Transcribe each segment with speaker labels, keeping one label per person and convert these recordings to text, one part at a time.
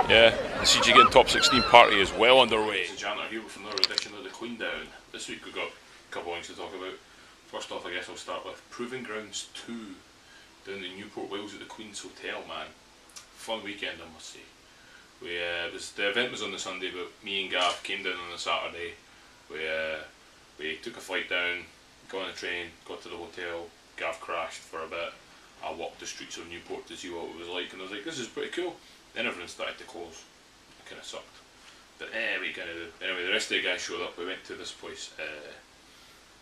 Speaker 1: Yeah, the CG Again Top 16 party is well underway. It's Janter here with another edition of the Queen Down. This week we've got a couple of things to talk about. First off, I guess I'll start with Proving Grounds 2 down in Newport, Wales at the Queen's Hotel, man. Fun weekend, I must say. The event was on the Sunday, but me and Gav came down on the Saturday. We took a flight down, got on a train, got to the hotel. Gav crashed for a bit. I walked the streets of Newport to see what it was like, and I was like, this is pretty cool. Then everyone started to close. It kind of sucked. But what you gonna do? Anyway, the rest of the guys showed up. We went to this place,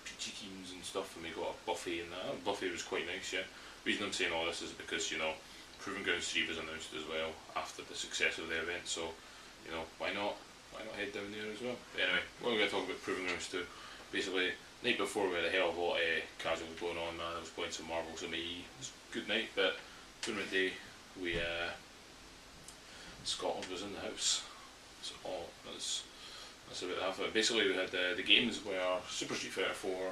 Speaker 1: Peachy Keen's and stuff, and we got a buffet and that. Buffet was quite nice, yeah. The reason I'm saying all this is because, you know, Proving Grounds 3 was announced as well after the success of the event, so, you know, why not? Why not head down there as well? But anyway, we're going to talk about Proving Grounds 2. Basically, night before we had a hell of a lot of casuals going on, man. I was playing some marbles with me. It was a good night, but tournament day, Scotland was in the house. So that's about half of it. Basically, we had the games were Super Street Fighter 4,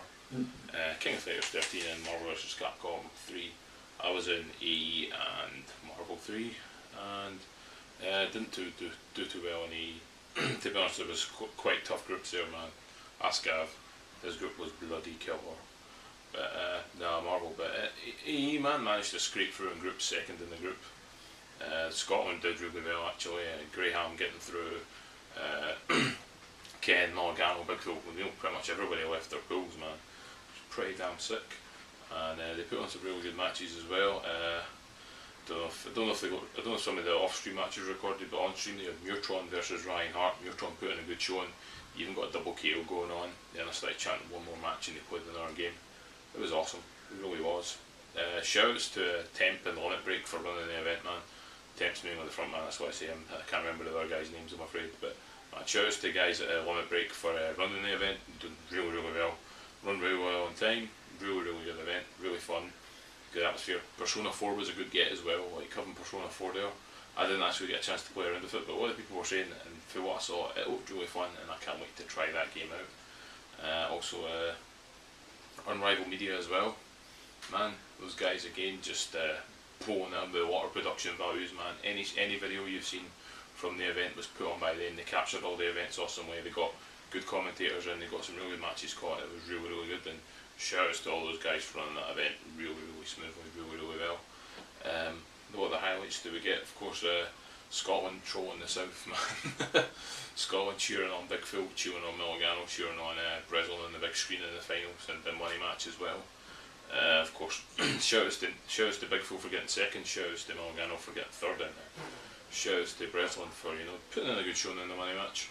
Speaker 1: King of Fighters 13, and Marvel vs. Capcom 3. I was in AE and Marvel 3, and didn't do too well in AE. To be honest, there was quite tough groups there, man. Ask Gav, his group was bloody killer. But Marvel. But AE, man, managed to scrape through in group second in the group. Scotland did really well actually. Graham getting through. Ken, Mulligano, Big Phil, pretty much everybody left their pools, man. It was pretty damn sick. And they put on some really good matches as well. I don't know if some of the off-stream matches recorded, but on-stream they had Murtron versus Ryan Hart. Murtron put in a good showing. He even got a double KO going on. Then I started chanting one more match and they played another game. It was awesome. It really was. Shouts to Temp and Limit Break for running the event, man. Temp's mainly the front man, that's why I say him. I can't remember the other guys' names, I'm afraid. But shouts to the guys at Limit Break for running the event. Doing really well. Run really well on time. Really good event. Really fun. Good atmosphere. Persona 4 was a good get as well. Like having Persona 4 there. I didn't actually get a chance to play around with it, but a lot of people were saying, and for what I saw, it looked really fun, and I can't wait to try that game out. Also, Unrivaled Media as well. Man, those guys again just blowing out the water production values, man. Any video you've seen from the event was put on by them. They captured all the events awesomely. They got good commentators and they got some really good matches caught. It was really good. And shoutouts to all those guys for running that event really smoothly, really well. What other highlights do we get? Of course, Scotland trolling the South, man. Scotland cheering on Big Phil, cheering on Mulligano, cheering on Breslin on the big screen in the finals and the money match as well. Of course, shoutouts to Big Phil for getting second, shoutouts to Mulligano for getting third in it. Shoutouts to Breslin for, you know, putting in a good showing in the money match.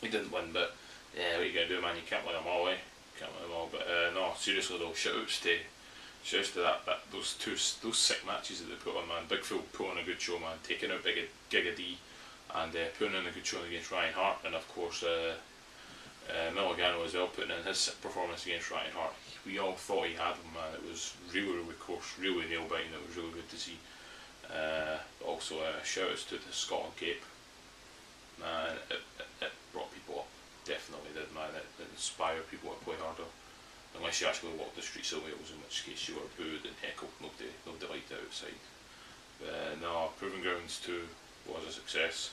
Speaker 1: He didn't win, but what are you going to do, man? You can't win them all, eh? Can't win them all, but no, seriously though, shoutouts to those sick matches that they put on, man. Big Phil put on a good show, man, taking out Giga D and putting in a good show against Ryan Hart, and of course Mulligano as well, putting in his performance against Ryan Hart. We all thought he had him, man. It was really close, really nail biting. It was really good to see. Also, shoutouts to the Scotland Cape. Man, it brought people up. Definitely did, man. It inspired people to play harder. Unless you actually walked the streets of Wales, in which case you were booed and heckled. Nobody liked it outside. But no, Proving Grounds 2 was a success.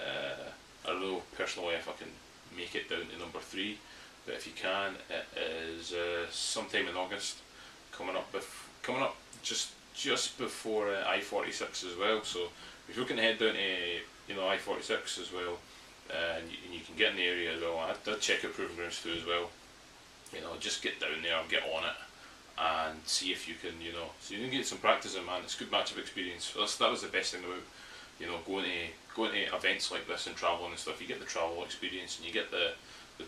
Speaker 1: I don't know personally if I can make it down to number 3, but if you can, it is sometime in August, coming up just before I-46 as well. So if you're looking to head down to I-46 as well, and you can get in the area as well, I'd check out Proving Grounds 2 as well. You know, just get down there and get on it and see if you can, so you can get some practice in, man. It's a good match of experience. That was the best thing about, going to events like this and travelling and stuff. You get the travel experience and you get the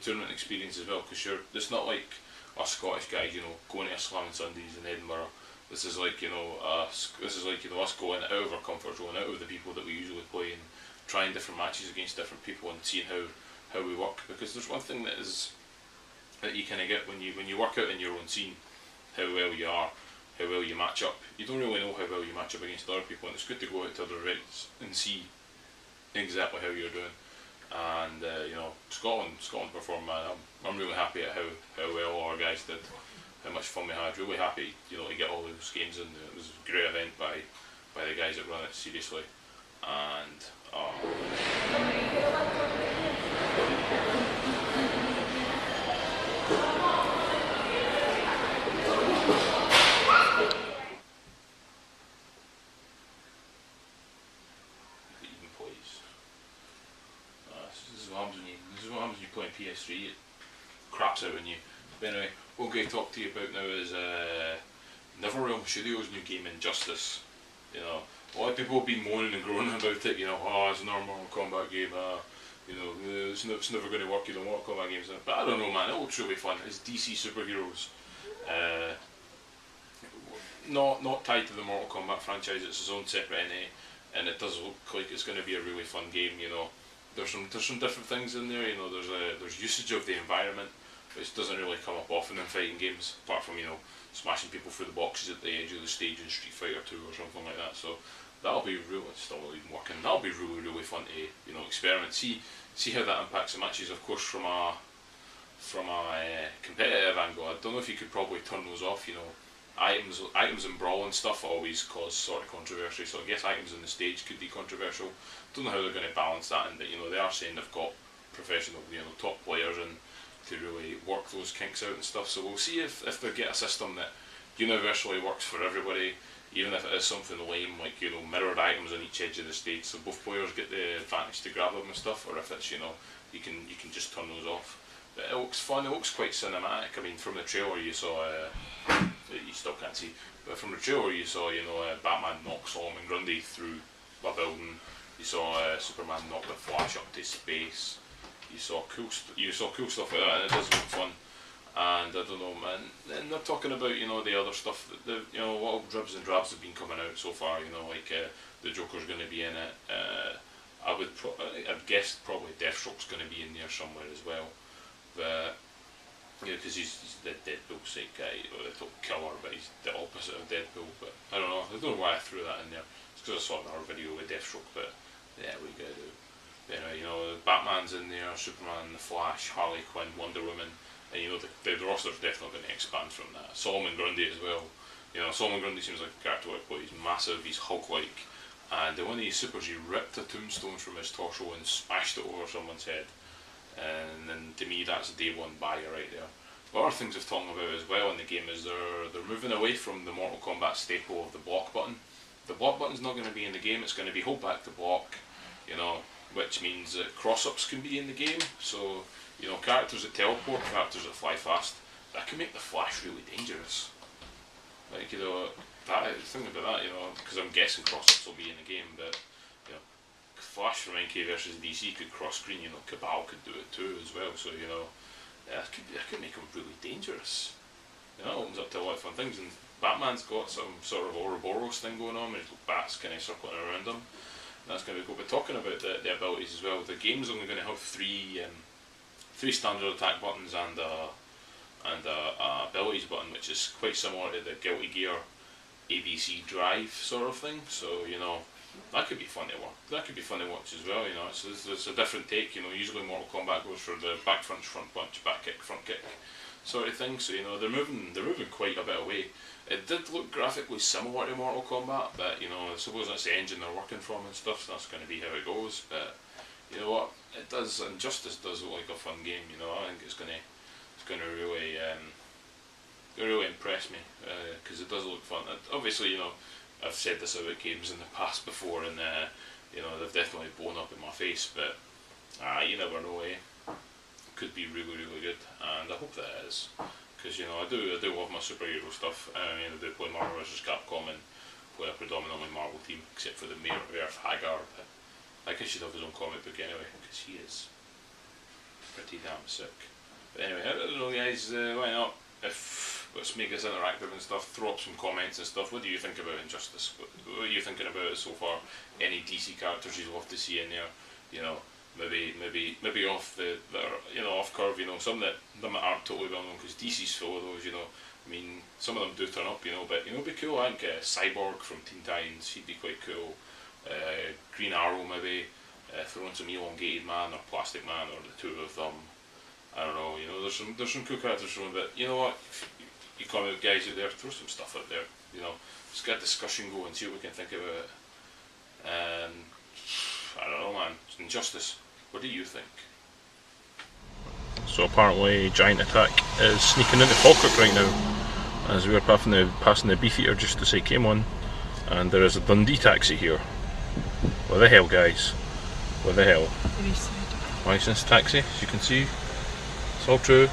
Speaker 1: tournament experience as well, because it's not like us Scottish guys, going to a Slam and Sundays in Edinburgh. This is like, us going out of our comfort zone, out of the people that we usually play, and trying different matches against different people and seeing how we work. Because there's one thing that you kind of get when you work out in your own scene, how well you are, how well you match up. You don't really know how well you match up against other people, and it's good to go out to other events and see exactly how you're doing. And Scotland performed, man. I'm really happy at how well all our guys did, how much fun we had. Really happy, to get all those games in. It was a great event by the guys that run it. Seriously, and it even plays. This is what happens when you play PS3. It craps out on you. But anyway, what I'm going to talk to you about now is NetherRealm Studios' new game Injustice. You know, a lot of people have been moaning and groaning about it. You know, oh, it's a normal combat game. You know, it's never going to work. You don't want combat games. But I don't know, man. It looks really fun. It's DC superheroes. Not tied to the Mortal Kombat franchise. It's its own separate entity, and it does look like it's going to be a really fun game. You know, there's some different things in there. You know, there's usage of the environment, which doesn't really come up often in fighting games, apart from, you know, smashing people through the boxes at the edge of the stage in Street Fighter 2 or something like that. So that'll be really, it's still not even working. That'll be really fun to, you know, experiment. See how that impacts the matches. Of course, from a competitive angle, I don't know if you could probably turn those off. You know, items and brawling stuff always cause sort of controversy. So I guess items on the stage could be controversial. Don't know how they're going to balance that. And you know, they are saying they've got professional, you know, top players and to really work those kinks out and stuff. So we'll see if they get a system that universally works for everybody, even if it is something lame like, you know, mirrored items on each edge of the stage, so both players get the advantage to grab them and stuff, or if it's, you know, you can just turn those off. But it looks fun. It looks quite cinematic. I mean, from the trailer you saw, you still can't see, but from the trailer you saw, you know, Batman knock Solomon Grundy through a building. You saw Superman knock the Flash up to space. You saw cool stuff like that, and it does look fun. And I don't know, man. And they're talking about, you know, the other stuff that you know, what dribs and drabs have been coming out so far. You know, like the Joker's going to be in it. I'd guess probably Deathstroke's going to be in there somewhere as well. But you know, because he's the Deadpool side guy, or the top killer, but he's the opposite of Deadpool. But I don't know why I threw that in there. It's because I saw another video with Deathstroke. But yeah, we gotta do. Anyway, you know, Batman's in there, Superman, the Flash, Harley Quinn, Wonder Woman, and you know, the roster's definitely going to expand from that. Solomon Grundy as well. You know, Solomon Grundy seems like a character like, but he's massive, he's Hulk-like, and one of his supers, he ripped a tombstone from his torso and smashed it over someone's head. And then to me, that's a day one buyer right there. But other things they've talked about as well in the game is they're moving away from the Mortal Kombat staple of the block button. The block button's not going to be in the game. It's going to be hold back to block. You know, which means that cross-ups can be in the game. So, you know, characters that teleport, characters that fly fast, that can make the Flash really dangerous. Like, you know, think about that, you know, because I'm guessing cross-ups will be in the game, but, you know, Flash from NK versus DC could cross-screen, you know, Cabal could do it too as well, so, you know, that could make him really dangerous. You know, it opens up to a lot of fun things, and Batman's got some sort of Ouroboros thing going on, where he's got bats kind of circling around him. That's going to be cool. But talking about the abilities as well, the game's only going to have three standard attack buttons and a abilities button, which is quite similar to the Guilty Gear ABC Drive sort of thing. So, you know, that could be fun to work. That could be fun to watch as well. You know, it's a different take. You know, usually Mortal Kombat goes for the back punch, front punch, back kick, front kick sort of thing. So, you know, they're moving quite a bit away. It did look graphically similar to Mortal Kombat, but, you know, I suppose that's the engine they're working from and stuff, so that's going to be how it goes. But you know what, it does, Injustice does look like a fun game. You know, I think it's going to really impress me, because it does look fun. Obviously, you know, I've said this about games in the past before, and you know, they've definitely blown up in my face. But you never know, eh? It could be really good, and I hope that it is. Because, you know, I do love my superhero stuff. I mean, I do play Marvel vs. Capcom and play a predominantly Marvel team, except for the Mayor of Earth, Haggard. I think he should have his own comic book anyway, because he is pretty damn sick. But anyway, I don't know, guys, why not? Let's make this interactive and stuff, throw up some comments and stuff. What do you think about Injustice? What are you thinking about it so far? Any DC characters you'd love to see in there? You know, maybe off the you know, off curve, you know, some that aren't totally well known, because DC's full of those, you know. I mean, some of them do turn up, you know, but, you know, it'd be cool. I think Cyborg from Teen Titans, he'd be quite cool. Green Arrow, maybe, throwing some Elongated Man or Plastic Man, or the two of them. I don't know, you know, there's some cool characters from it, but you know what, you comic guys out there, throw some stuff out there, you know, just get a discussion going, see what we can think about it. Injustice. What do you think? So apparently Giant Attack is sneaking into Falkirk right now, as we are passing the Beefeater just to say came on, and there is a Dundee taxi here. What the hell, guys? What the hell? Licensed taxi, as you can see. It's all true.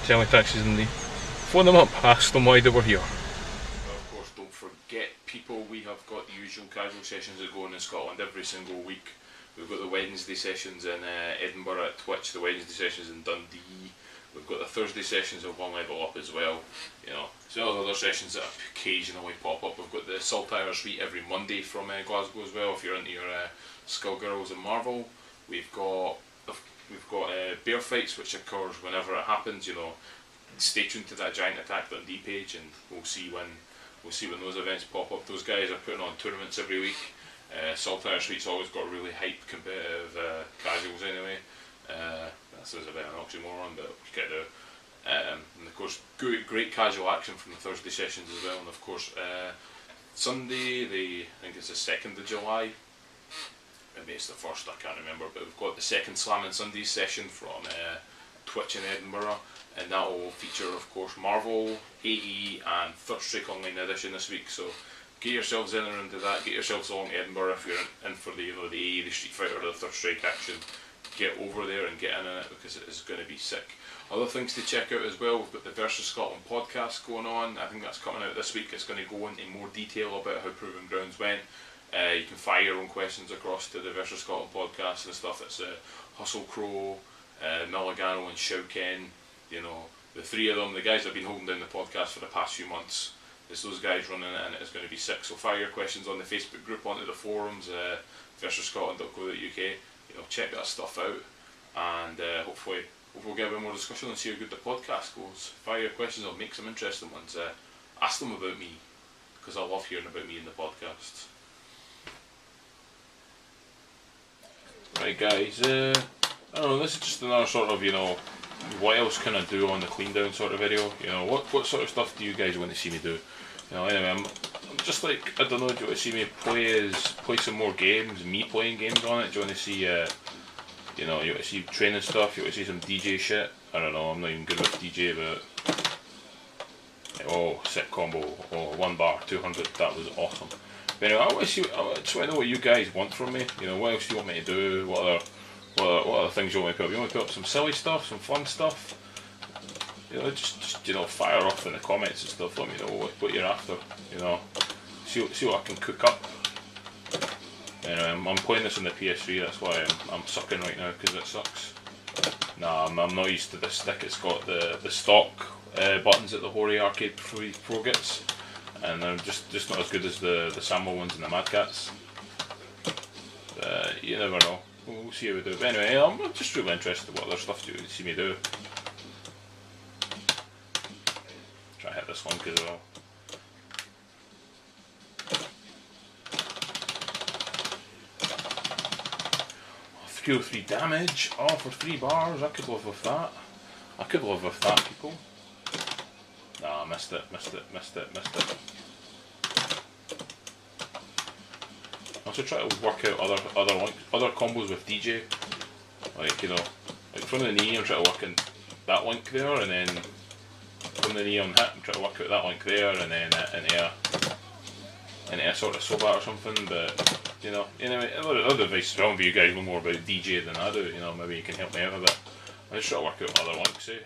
Speaker 1: Teletaxis in the. Phone them up, ask them why they were here. Of course, don't forget, people, we have got the usual casual sessions that go on in Scotland every single week. We've got the Wednesday sessions in Edinburgh at Twitch, the Wednesday sessions in Dundee. We've got the Thursday sessions of One Level Up as well. You know, as well as other sessions that occasionally pop up. We've got the Saltire Suite every Monday from Glasgow as well. If you're into your Skullgirls and Marvel, we've got bear fights, which occurs whenever it happens. You know, stay tuned to that Giant Attack Dundee page, and we'll see when those events pop up. Those guys are putting on tournaments every week. Saltire Street's always got really hyped competitive casuals anyway. That sounds a bit of an oxymoron, but we get to. And of course, great casual action from the Thursday sessions as well. And of course, Sunday, I think it's the 2nd of July. Maybe it's the 1st, I can't remember. But we've got the second Slam and Sunday session from Twitch in Edinburgh. And that will feature, of course, Marvel, AE, and Third Strike Online Edition this week. So get yourselves in and into that. Get yourselves along to Edinburgh if you're in for the AE, the Street Fighter, or the Third Strike action. Get over there and get in it because it is going to be sick. Other things to check out as well. We've got the Versus Scotland podcast going on. I think that's coming out this week. It's going to go into more detail about how Proving Grounds went. You can fire your own questions across to the Versus Scotland podcast and stuff. It's Hustle Crow, Milligano, and Shouken. You know, the three of them, the guys that have been holding down the podcast for the past few months. It's those guys running it, and it's going to be sick. So fire your questions on the Facebook group, onto the forums, versusscotland.co.uk. You know, check that stuff out, and hopefully we'll get a bit more discussion and see how good the podcast goes. Fire your questions, I'll make some interesting ones. Ask them about me, because I love hearing about me in the podcasts. Right, guys, I don't know, this is just another sort of, you know, what else can I do on the clean down sort of video? You know, what sort of stuff do you guys want to see me do? You know, anyway, I'm just like, I don't know, do you want to see me play some more games, me playing games on it? Do you want to see, you know, you want to see training stuff, you want to see some DJ shit? I don't know, I'm not even good with DJ, but, oh, sick combo, oh, 1 bar, 200, that was awesome. But anyway, I just want to know what you guys want from me. You know, what else do you want me to do? What other things you want me to put up? You want me to put up some silly stuff, some fun stuff? You know, just you know, fire off in the comments and stuff. Let me know what you're after. You know, see what I can cook up. Anyway, I'm playing this on the PS3. That's why I'm sucking right now, because it sucks. Nah, I'm not used to this stick. It's got the stock buttons that the Hori Arcade Pro gets, and they're just not as good as the Samuel ones and the Mad Cats. You never know. We'll see how we do. But anyway, I'm just really interested in what other stuff do you see me do. Try to hit this link as well. 303 damage. Oh, for 3 bars. I could live with that. I could live with that, people. Nah, missed it. I also try to work out other combos with DJ, like, you know, like from the knee I'm trying to work in that link there, and then from the knee on hit I'm trying to work out that link there, and then into a sort of sobat or something. But you know, anyway, other advice from you guys know more about DJ than I do. You know, maybe you can help me out a bit. I just try to work out other links. There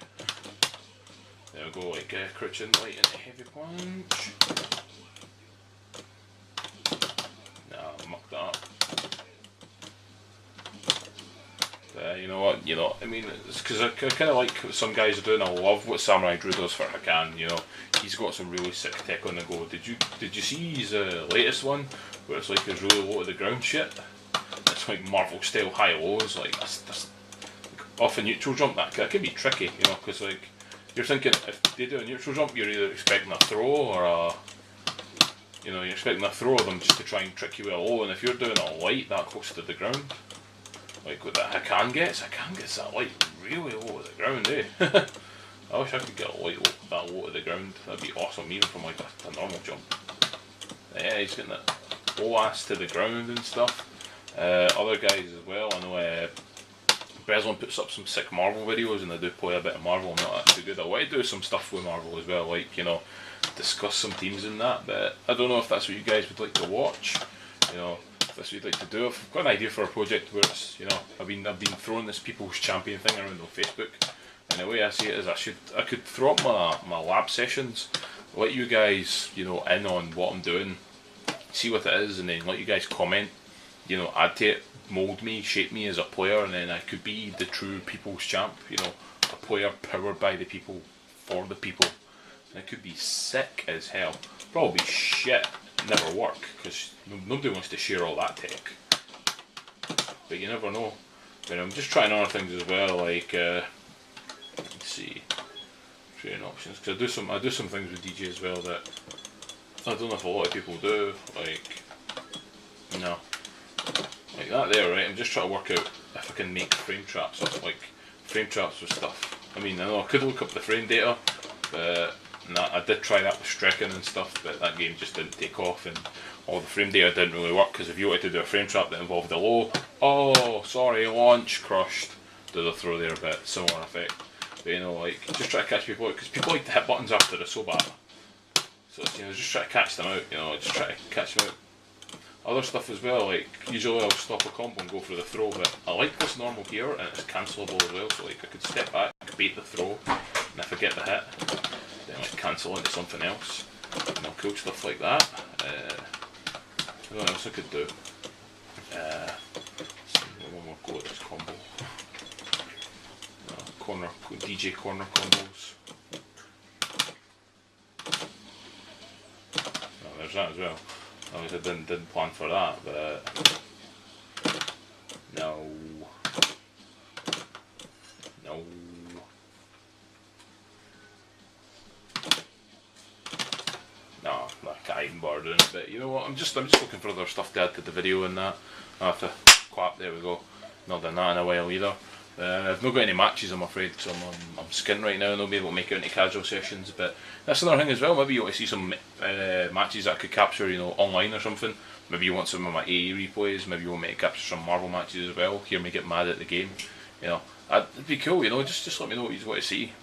Speaker 1: we go, like crouching light into heavy punch. Mucked that up. You know what? You know, I mean, it's because I kind of like what some guys are doing. I love what Samurai Drew does for Hakan. You know, he's got some really sick tech on the go. Did you see his latest one where it's like his really low to the ground shit? It's like Marvel style high lows. Like that's like, off a neutral jump. That can be tricky. You know, because like you're thinking if they do a neutral jump, you're either expecting a throw or a. You know, you're expecting a throw of them just to try and trick you with a low, and if you're doing a light that close to the ground, like what that Hakan gets that light really low to the ground, eh? I wish I could get a light that low to the ground. That'd be awesome, even from like a normal jump. Yeah, he's getting that low ass to the ground and stuff. Other guys as well, I know Breslin puts up some sick Marvel videos, and I do play a bit of Marvel. I'm not actually good. I want to do some stuff with Marvel as well, like, you know, discuss some teams in that, but I don't know if that's what you guys would like to watch, you know, if that's what you'd like to do. I've got an idea for a project where it's, you know, I've been throwing this People's Champion thing around on Facebook, and the way I see it is I could throw up my lab sessions, let you guys, you know, in on what I'm doing, see what it is, and then let you guys comment, you know, add to it, mould me, shape me as a player, and then I could be the true People's Champ, you know, a player powered by the people, for the people. And it could be sick as hell. Probably shit, never work, because nobody wants to share all that tech. But you never know. But I'm just trying other things as well, like let's see, training options. Because I do some things with DJ as well that I don't know if a lot of people do. Like, no, like that there, right? I'm just trying to work out if I can make frame traps up, like frame traps with stuff. I mean, I know I could look up the frame data, but nah, I did try that with Stricken and stuff, but that game just didn't take off, and all the frame data didn't really work, because if you wanted to do a frame trap that involved a low, oh, sorry, launch, crushed, did a throw there, but similar effect. But you know, like, just try to catch people out, because people like to hit buttons after they're so bad. So, you know, just try to catch them out, you know, just try to catch them out. Other stuff as well, like, usually I'll stop a combo and go for the throw, but I like this normal here, and it's cancelable as well, so like, I could step back, bait the throw, and if I get the hit, then I cancel into something else, and I'll cool stuff like that. What else I could do? One more go at this combo. Corner, DJ corner combos. Oh, there's that as well. Obviously I didn't plan for that, but no. No, I can't even bother doing it, but you know what, I'm just looking for other stuff to add to the video and that. I have to clap, there we go. Not done that in a while either. I've not got any matches, I'm afraid, because I'm skint right now and I'll be able to make it into casual sessions, but that's another thing as well. Maybe you want to see some matches that I could capture, you know, online or something. Maybe you want some of my AE replays, maybe you want me to capture some Marvel matches as well, hear me get mad at the game, you know. It'd be cool, you know, just let me know what you want to see,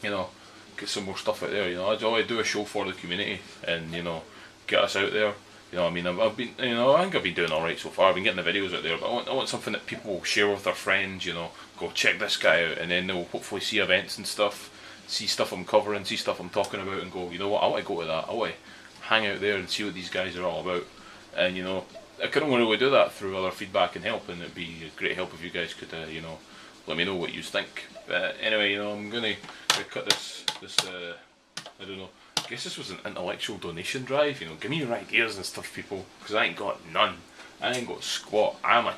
Speaker 1: you know, get some more stuff out there, you know. I want to do a show for the community and, you know, get us out there. You know, I mean, I've been, you know, I think I've been doing alright so far. I've been getting the videos out there, but I want something that people will share with their friends, you know, go check this guy out, and then they'll hopefully see events and stuff, see stuff I'm covering, see stuff I'm talking about, and go, you know what, I want to go to that, I want to hang out there and see what these guys are all about. And, you know, I can only really do that through other feedback and help, and it'd be a great help if you guys could, you know, let me know what you think. But anyway, you know, I'm gonna cut this, I don't know, I guess this was an intellectual donation drive, you know, give me your ideas and stuff, people, because I ain't got none, I ain't got squat, I'm a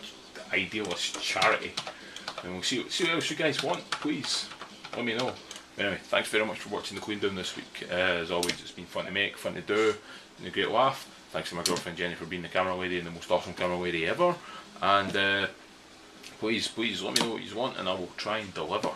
Speaker 1: idealist charity, and we'll see what else you guys want, please, let me know. Anyway, thanks very much for watching the Queendom this week. As always, it's been fun to make, fun to do, and a great laugh. Thanks to my girlfriend Jenny for being the camera lady and the most awesome camera lady ever, and please let me know what you want and I will try and deliver.